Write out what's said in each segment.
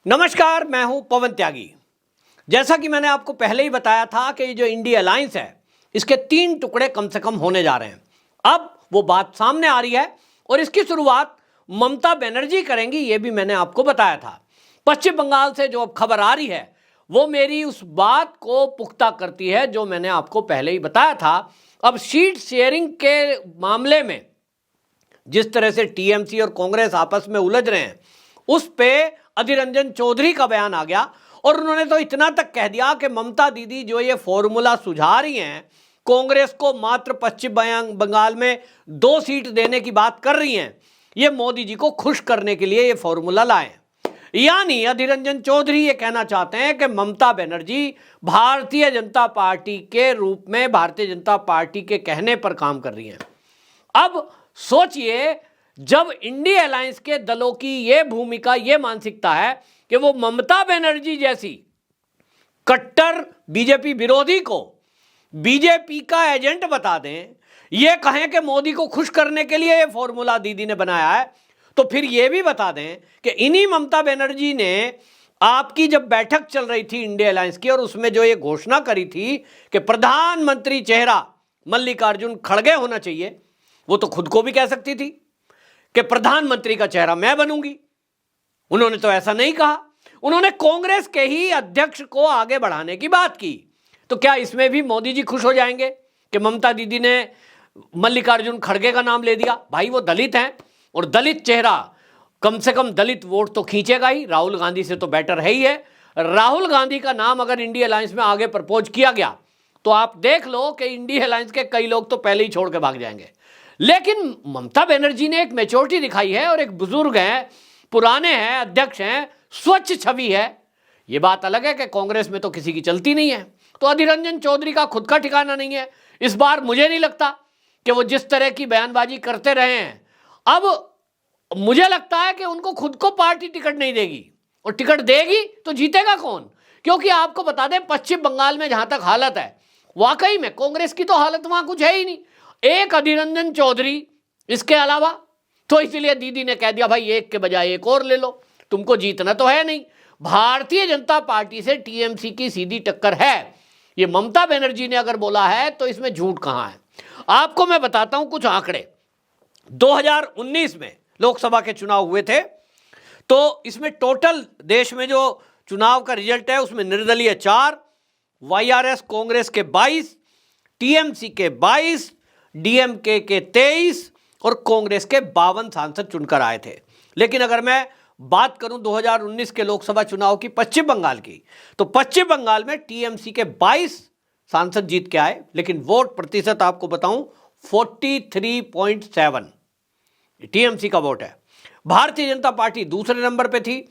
नमस्कार, मैं हूं पवन त्यागी। जैसा कि मैंने आपको पहले ही बताया था कि ये जो इंडिया अलायंस है इसके 3 टुकड़े कम से कम होने जा रहे हैं। अब वो बात सामने आ रही है और इसकी शुरुआत ममता बनर्जी करेंगी, ये भी मैंने आपको बताया था। पश्चिम बंगाल से जो अब खबर आ रही है वो मेरी उस बात को पुख्ता करती है जो मैंने आपको पहले ही बताया था। अब सीट शेयरिंग के मामले में जिस तरह से टीएमसी और कांग्रेस आपस में उलझ रहे हैं उस पे अधीर रंजन चौधरी का बयान आ गया और उन्होंने तो इतना तक कह दिया कि ममता दीदी जो ये फॉर्मूला सुझा रही हैं, कांग्रेस को मात्र पश्चिम बंगाल में 2 सीट देने की बात कर रही हैं, ये मोदी जी को खुश करने के लिए ये फॉर्मूला लाए। यानी अधीर रंजन चौधरी ये कहना चाहते हैं कि ममता बनर्जी भारतीय जनता पार्टी के रूप में भारतीय जनता पार्टी के कहने पर काम कर रही हैं। अब सोचिए, जब इंडिया अलायंस के दलों की यह भूमिका, यह मानसिकता है कि वो ममता बनर्जी जैसी कट्टर बीजेपी विरोधी को बीजेपी का एजेंट बता दें, यह कहें कि मोदी को खुश करने के लिए यह फॉर्मूला दीदी ने बनाया है, तो फिर यह भी बता दें कि इन्हीं ममता बनर्जी ने आपकी जब बैठक चल रही थी इंडिया अलायंस की और उसमें जो ये घोषणा करी थी कि प्रधानमंत्री चेहरा मल्लिकार्जुन खड़गे होना चाहिए, वो तो खुद को भी कह सकती थी कि प्रधानमंत्री का चेहरा मैं बनूंगी। उन्होंने तो ऐसा नहीं कहा, उन्होंने कांग्रेस के ही अध्यक्ष को आगे बढ़ाने की बात की। तो क्या इसमें भी मोदी जी खुश हो जाएंगे कि ममता दीदी ने मल्लिकार्जुन खड़गे का नाम ले दिया? भाई वो दलित हैं और दलित चेहरा कम से कम दलित वोट तो खींचेगा ही, राहुल गांधी से तो बेटर है ही है। राहुल गांधी का नाम अगर इंडिया अलायंस में आगे प्रपोज किया गया तो आप देख लो कि इंडिया अलायंस के कई लोग तो पहले ही छोड़ के भाग जाएंगे। लेकिन ममता बनर्जी ने एक मैच्योरिटी दिखाई है और एक बुजुर्ग हैं, पुराने हैं, अध्यक्ष हैं, स्वच्छ छवि है। ये बात अलग है कि कांग्रेस में तो किसी की चलती नहीं है, तो अधीर रंजन चौधरी का खुद का ठिकाना नहीं है। इस बार मुझे नहीं लगता कि वो जिस तरह की बयानबाजी करते रहे हैं, अब मुझे लगता है कि उनको खुद को पार्टी टिकट नहीं देगी, और टिकट देगी तो जीतेगा कौन? क्योंकि आपको बता दें, पश्चिम बंगाल में जहां तक हालत है, वाकई में कांग्रेस की तो हालत वहां कुछ है ही नहीं। एक अधीर रंजन चौधरी, इसके अलावा तो इसलिए दीदी ने कह दिया भाई एक के बजाय एक और ले लो, तुमको जीतना तो है नहीं। भारतीय जनता पार्टी से टीएमसी की सीधी टक्कर है, ये ममता बनर्जी ने अगर बोला है तो इसमें झूठ कहां है? आपको मैं बताता हूं कुछ आंकड़े। 2019 में लोकसभा के चुनाव हुए थे, तो इसमें टोटल देश में जो चुनाव का रिजल्ट है उसमें निर्दलीय 4, वाईआरएस कांग्रेस के 22, टीएमसी के 22, डीएमके के 23 और कांग्रेस के 52 सांसद चुनकर आए थे। लेकिन अगर मैं बात करूं 2019 के लोकसभा चुनाव की पश्चिम बंगाल की, तो पश्चिम बंगाल में टीएमसी के 22 सांसद जीत के आए, लेकिन वोट प्रतिशत आपको बताऊं 43.7 टीएमसी का वोट है। भारतीय जनता पार्टी दूसरे नंबर पे थी,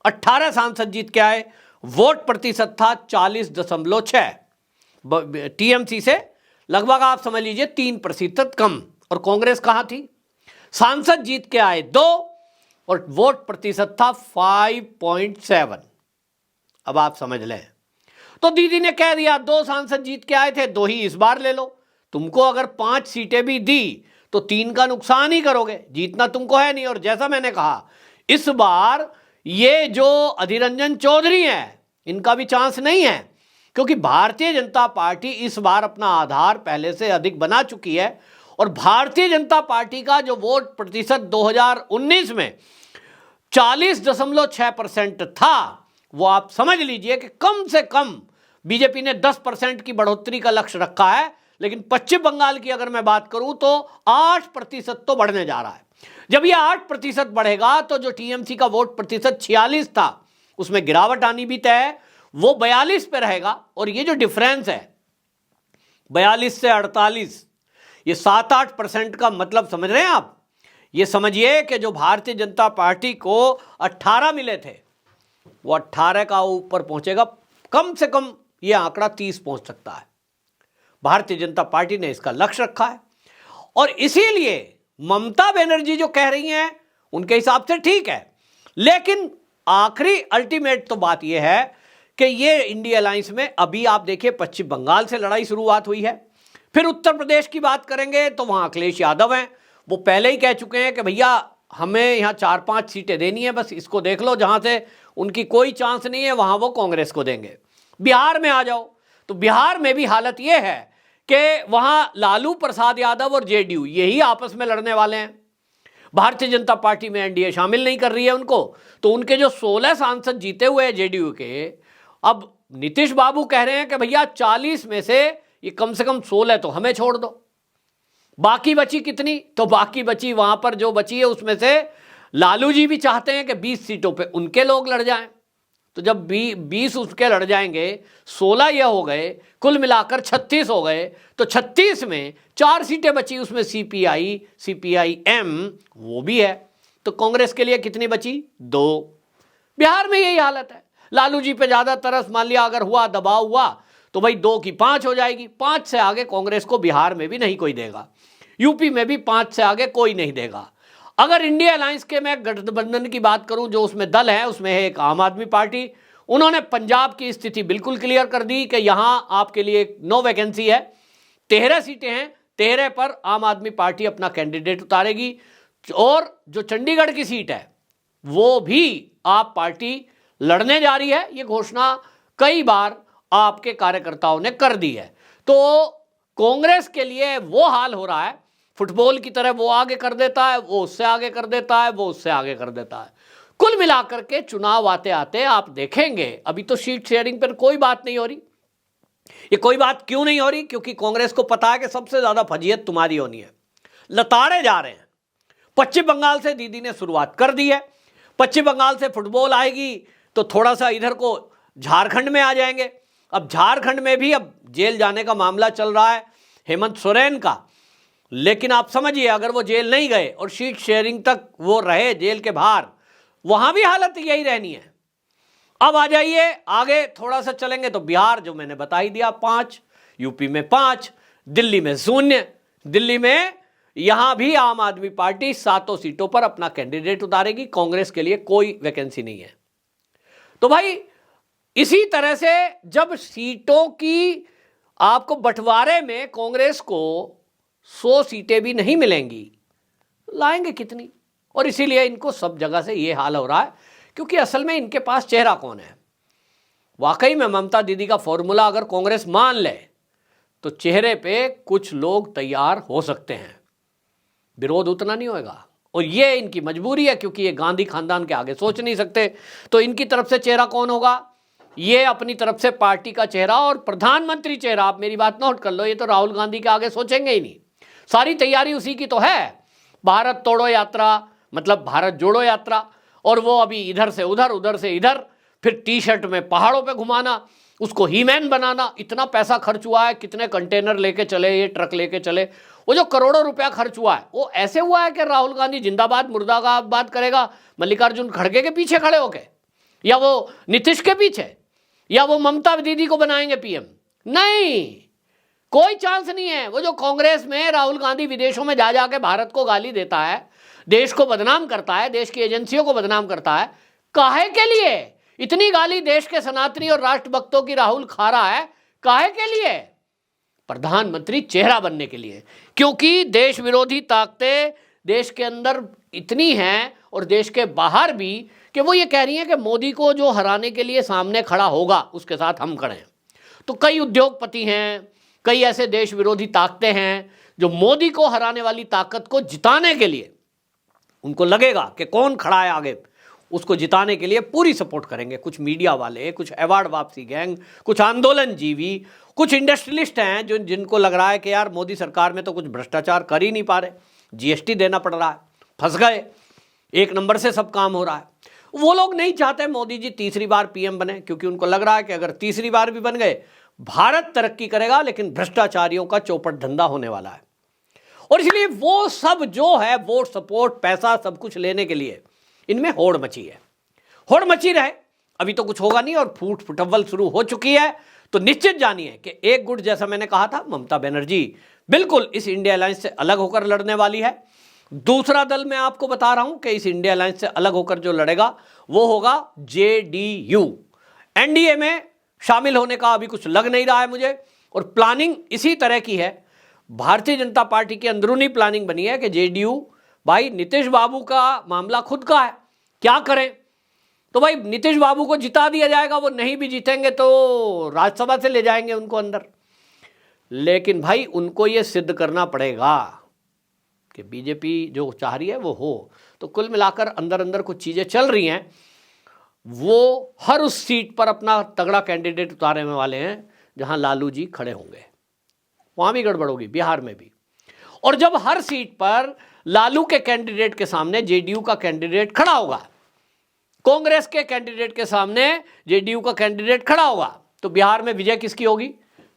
18 सांसद जीत के आए, वोट प्रतिशत था 40.6, टीएमसी से लगभग आप समझ लीजिए 3% कम। और कांग्रेस कहां थी? सांसद जीत के आए 2 और वोट प्रतिशत था 5.7। अब आप समझ लें, तो दीदी ने कह दिया 2 सांसद जीत के आए थे, 2 ही इस बार ले लो। तुमको अगर 5 सीटें भी दी तो 3 का नुकसान ही करोगे, जीतना तुमको है नहीं। और जैसा मैंने कहा, इस बार ये जो अधीर रंजन चौधरी हैं इनका भी चांस नहीं है, क्योंकि भारतीय जनता पार्टी इस बार अपना आधार पहले से अधिक बना चुकी है। और भारतीय जनता पार्टी का जो वोट प्रतिशत 2019 में 40.6% था, वो आप समझ लीजिए कि कम से कम बीजेपी ने 10% की बढ़ोतरी का लक्ष्य रखा है। लेकिन पश्चिम बंगाल की अगर मैं बात करूं तो 8% तो बढ़ने जा रहा है। जब ये 8% बढ़ेगा तो जो टीएमसी का वोट प्रतिशत 46 था उसमें गिरावट आनी भी तय है, वो 42 पे रहेगा। और ये जो डिफरेंस है 42 से 48, ये 7-8% का मतलब समझ रहे हैं आप? ये समझिए कि जो भारतीय जनता पार्टी को 18 मिले थे वो 18 का ऊपर पहुंचेगा, कम से कम ये आंकड़ा 30 पहुंच सकता है। भारतीय जनता पार्टी ने इसका लक्ष्य रखा है और इसीलिए ममता बनर्जी जो कह रही हैं उनके हिसाब से ठीक है। लेकिन आखिरी अल्टीमेट तो बात यह है कि ये इंडिया अलायंस में अभी आप देखिए पश्चिम बंगाल से लड़ाई शुरुआत हुई है, फिर उत्तर प्रदेश की बात करेंगे तो वहां अखिलेश यादव हैं, वो पहले ही कह चुके हैं कि भैया हमें यहाँ 4-5 सीटें देनी है, बस इसको देख लो, जहाँ से उनकी कोई चांस नहीं है वहाँ वो कांग्रेस को देंगे। बिहार में आ जाओ तो बिहार में भी हालत ये है कि वहाँ लालू प्रसाद यादव और जेडीयू यही आपस में लड़ने वाले हैं। भारतीय जनता पार्टी में एनडीए शामिल नहीं कर रही है उनको, तो उनके जो 16 सांसद जीते हुए हैं जेडीयू के, अब नीतीश बाबू कह रहे हैं कि भैया 40 में से ये कम से कम 16 तो हमें छोड़ दो। बाकी बची कितनी? तो बाकी बची, वहां पर जो बची है उसमें से लालू जी भी चाहते हैं कि 20 सीटों पे उनके लोग लड़ जाएं। तो जब 20 उसके लड़ जाएंगे, 16 ये हो गए, कुल मिलाकर 36 हो गए, तो 36 में 4 सीटें बची, उसमें सीपीआई, सीपीआईएम वो भी है। तो कांग्रेस के लिए कितनी बची? 2। बिहार में यही हालत है। लालू जी पे ज्यादा तरस मान लिया अगर हुआ, दबाव हुआ, तो भाई 2 की 5 हो जाएगी। 5 से आगे कांग्रेस को बिहार में भी नहीं कोई देगा, यूपी में भी 5 से आगे कोई नहीं देगा। अगर इंडिया अलायंस के मैं गठबंधन की बात करूं, जो उसमें दल है, उसमें है एक आम आदमी पार्टी। उन्होंने पंजाब की स्थिति बिल्कुल क्लियर कर दी कि यहां आपके लिए नो वैकेंसी है, 13 सीटें हैं, 13 पर आम आदमी पार्टी अपना कैंडिडेट उतारेगी। और जो चंडीगढ़ की सीट है वो भी आप पार्टी लड़ने जा रही है। ये घोषणा कई बार आपके कार्यकर्ताओं ने कर दी है। तो कांग्रेस के लिए वो हाल हो रहा है, फुटबॉल की तरह वो आगे कर देता है, वो उससे आगे कर देता है, वो उससे आगे कर देता है। कुल मिलाकर के चुनाव आते आते आप देखेंगे, अभी तो सीट शेयरिंग पर कोई बात नहीं हो रही। ये कोई बात क्यों नहीं हो रही? क्योंकि कांग्रेस को पता है कि सबसे ज्यादा फजीयत तुम्हारी होनी है। लताड़े जा रहे हैं। पश्चिम बंगाल से दीदी ने शुरुआत कर दी है। पश्चिम बंगाल से फुटबॉल आएगी तो थोड़ा सा इधर को झारखंड में आ जाएंगे। अब झारखंड में भी अब जेल जाने का मामला चल रहा है हेमंत सोरेन का, लेकिन आप समझिए अगर वो जेल नहीं गए और सीट शेयरिंग तक वो रहे जेल के बाहर, वहां भी हालत यही रहनी है। अब आ जाइए आगे थोड़ा सा चलेंगे तो बिहार जो मैंने बता ही दिया 5, यूपी में 5, दिल्ली में 0। दिल्ली में यहां भी आम आदमी पार्टी 7 सीटों पर अपना कैंडिडेट उतारेगी, कांग्रेस के लिए कोई वैकेंसी नहीं है। तो भाई इसी तरह से जब सीटों की आपको बंटवारे में कांग्रेस को 100 सीटें भी नहीं मिलेंगी, लाएंगे कितनी? और इसीलिए इनको सब जगह से ये हाल हो रहा है, क्योंकि असल में इनके पास चेहरा कौन है? वाकई में ममता दीदी का फॉर्मूला अगर कांग्रेस मान ले तो चेहरे पे कुछ लोग तैयार हो सकते हैं, विरोध उतना नहीं होगा। और ये इनकी मजबूरी है, क्योंकि ये गांधी खानदान के आगे सोच नहीं सकते। तो इनकी तरफ से चेहरा कौन होगा? ये अपनी तरफ से पार्टी का चेहरा और प्रधानमंत्री चेहरा, आप मेरी बात नोट कर लो, ये तो राहुल गांधी के आगे सोचेंगे ही नहीं। सारी तैयारी उसी की तो है, भारत तोड़ो यात्रा, मतलब भारत जोड़ो यात्रा। और वो अभी इधर से उधर, उधर से इधर, फिर टी-शर्ट में पहाड़ों पे घुमाना, उसको हीमैन बनाना। इतना पैसा खर्च हुआ है, कितने कंटेनर लेके चले, ये ट्रक लेके चले। वो जो करोड़ों रुपया खर्च हुआ है वो ऐसे हुआ है कि राहुल गांधी जिंदाबाद मुर्दाबाद करेगा मल्लिकार्जुन खड़गे के पीछे खड़े होके, या वो नीतीश के पीछे, या वो ममता दीदी को बनाएंगे पीएम? नहीं, कोई चांस नहीं है। वो जो कांग्रेस में राहुल गांधी विदेशों में जा जाके भारत को गाली देता है, देश को बदनाम करता है, देश की एजेंसियों को बदनाम करता है, काहे के लिए? इतनी गाली देश के सनातनी और राष्ट्रभक्तों की राहुल खा रहा है, काहे के लिए? प्रधानमंत्री चेहरा बनने के लिए। क्योंकि देश विरोधी ताकतें देश के अंदर इतनी हैं और देश के बाहर भी, कि वो ये कह रही हैं कि मोदी को जो हराने के लिए सामने खड़ा होगा उसके साथ हम खड़े हैं। तो कई उद्योगपति हैं, कई ऐसे देश विरोधी ताकतें हैं जो मोदी को हराने वाली ताकत को जिताने के लिए, उनको लगेगा कि कौन खड़ा है आगे, उसको जिताने के लिए पूरी सपोर्ट करेंगे। कुछ मीडिया वाले, कुछ अवार्ड वापसी गैंग, कुछ आंदोलन जीवी, कुछ इंडस्ट्रियलिस्ट हैं जो जिनको लग रहा है कि यार मोदी सरकार में तो कुछ भ्रष्टाचार कर ही नहीं पा रहे, जीएसटी देना पड़ रहा है, फंस गए, 1 नंबर से सब काम हो रहा है। वो लोग नहीं चाहते मोदी जी तीसरी बार पीएम बने, क्योंकि उनको लग रहा है कि अगर तीसरी बार भी बन गए भारत तरक्की करेगा, लेकिन भ्रष्टाचारियों का चौपट धंधा होने वाला है। और इसलिए वो सब जो है वोट, सपोर्ट, पैसा, सब कुछ लेने के लिए इनमें होड़ मची है। होड़ मची रहे, अभी तो कुछ होगा नहीं, और फूट फुटव्वल शुरू हो चुकी है। तो निश्चित जानिए कि एक गुट, जैसा मैंने कहा था, ममता बनर्जी बिल्कुल इस इंडिया अलायंस से अलग होकर लड़ने वाली है। दूसरा दल मैं आपको बता रहा हूं कि इस इंडिया अलायंस से अलग होकर जो लड़ेगा वो होगा जेडीयू। एनडीए में शामिल होने का अभी कुछ लग नहीं रहा है मुझे, और प्लानिंग इसी तरह की है। भारतीय जनता पार्टी की अंदरूनी प्लानिंग बनी है कि जेडीयू भाई नीतीश बाबू का मामला खुद का है, क्या करें? तो भाई नीतीश बाबू को जिता दिया जाएगा, वो नहीं भी जीतेंगे तो राज्यसभा से ले जाएंगे उनको अंदर। लेकिन भाई उनको ये सिद्ध करना पड़ेगा कि बीजेपी जो चाह रही है वो हो। तो कुल मिलाकर अंदर अंदर कुछ चीज़ें चल रही हैं। वो हर उस सीट पर अपना तगड़ा कैंडिडेट उतारने वाले हैं जहां लालू जी खड़े होंगे, वहां भी गड़बड़ होगी, बिहार में भी। और जब हर सीट पर लालू के कैंडिडेट के सामने जेडीयू का कैंडिडेट खड़ा होगा, कांग्रेस के कैंडिडेट के सामने जेडीयू का कैंडिडेट खड़ा होगा, तो बिहार में विजय किसकी होगी?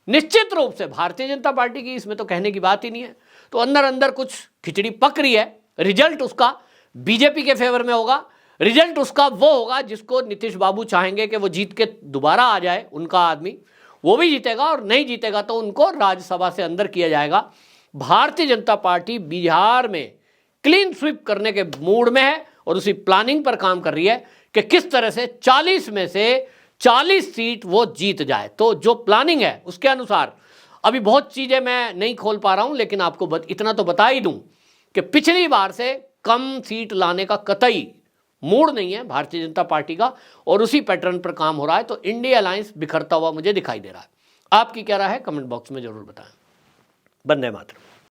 निश्चित रूप से भारतीय जनता पार्टी की, इसमें तो कहने की बात ही नहीं है। तो अंदर अंदर कुछ खिचड़ी पक रही है। रिजल्ट उसका बीजेपी के फेवर में होगा। रिजल्ट उसका वो होगा जिसको नीतीश बाबू चाहेंगे कि वो जीत के दोबारा आ जाए, उनका आदमी, वो भी जीतेगा। और नहीं जीतेगा तो उनको राज्यसभा से अंदर किया जाएगा। भारतीय जनता पार्टी बिहार में क्लीन स्वीप करने के मूड में है और उसी प्लानिंग पर काम कर रही है कि किस तरह से 40 में से 40 सीट वो जीत जाए। तो जो प्लानिंग है उसके अनुसार अभी बहुत चीज़ें मैं नहीं खोल पा रहा हूं, लेकिन आपको इतना तो बता ही दूं कि पिछली बार से कम सीट लाने का कतई मूड नहीं है भारतीय जनता पार्टी का, और उसी पैटर्न पर काम हो रहा है। तो इंडिया अलायंस बिखरता हुआ मुझे दिखाई दे रहा है। आपकी क्या राय है? कमेंट बॉक्स में जरूर बताएं। वंदे मातरम।